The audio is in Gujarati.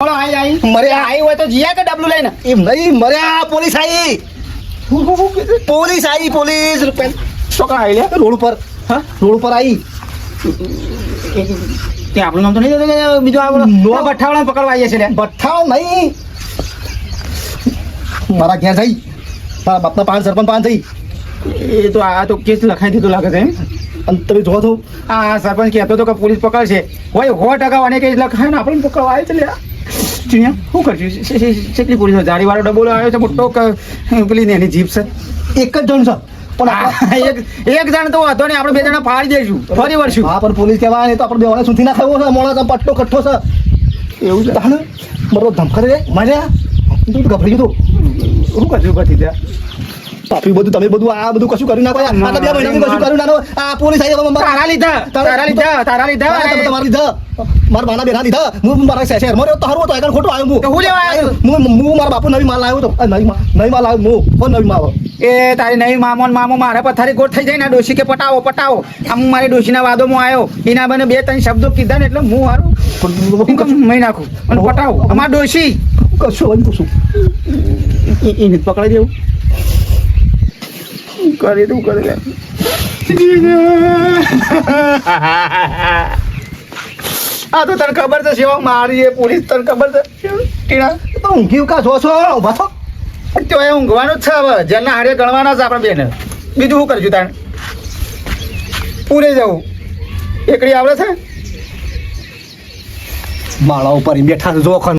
મરે આવી હોય તો જીયા કે ડબલું લઈને એમ નહીં મર્યા પોલીસ આવી પોલીસ છોકરા આવી લે રોડ ઉપર હા રોડ ઉપર આવી ત્યાં આપણું નામ તો નહીં દેતો કે બીજો આપણો નો બઠાવડા પકડવા આવીએ છે લે ભઠ્ઠાઓ નહીં મારા ઘેર જઈ મારા બાપના પાન સરપંચ પાન થઈ એ તો આ તો કેસ લખાઈ દીધું લાગે છે એમ અને તમે જો છો આ સરપંચ કહેતો હતો કે પોલીસ પકડશે હોય 100% અને કેસ લખાય ને આપણે પકડવા આવે છે લે શું કરશું કેટલી પોલીસ જારીવાળો ડબોલો આવ્યો છે મોટો પેલી એની જીપ છે એક જ જણ છે પણ એક જણ તો હતો ને આપણે બે જણા ફાડી દઈશું ફરી વળશું હા પણ પોલીસ કહેવાય તો આપણે બેવાને સુથી ના ખાવો છે મોણા પટ્ટો કઠ્ઠો છે એવું છે તાને મારો ધમકારે રે મર્યા તું તો ગભરાઈ ગયો શું કરશું પછી ત્યાં પાપી બધું તમે બધું આ બધું કશું કર્યું ના કોઈ આ તો 2 મહિનાથી કશું કર્યું ના આ પોલીસ આવી તારા લીધા તમારા લીધા મારા બાના બેના લીધા હું મારા શહેરમાં રહ્યો તારું હતો એકણ ખોટું આવ્યો હું લેવા આવ્યો હું મારા બાપુ નવી માલ લાવ્યો તો નવી માલ લાવ્યો હું નવી માલ એ તારી નહીં મામો મારા પથારી ગોઠ થઈ જાય ને ડોશી કે પટાવો આમ મારી ડોશીના વાદોમાં આવ્યો એના બને 2-3 શબ્દો કીધા ને એટલે હું હારું મહી નાખું અને પટાવો અમાર ડોશી કશું એને પકડાઈ દેવું કરી દઉં કરી લે આ તો તને ખબર છે સેવા મારી એ પોલીસ તને ખબર છે ટીણા તો ઊંઘી કા છો ઉભા છો તો એ ઊંઘવાનું જ છે હવે જેના હારે ગણવાના છે આપણે બેને બીજું શું કરશું તાણે પૂરે જવું એકડી આવડે છે માળા ઉપર બેઠા જોખમ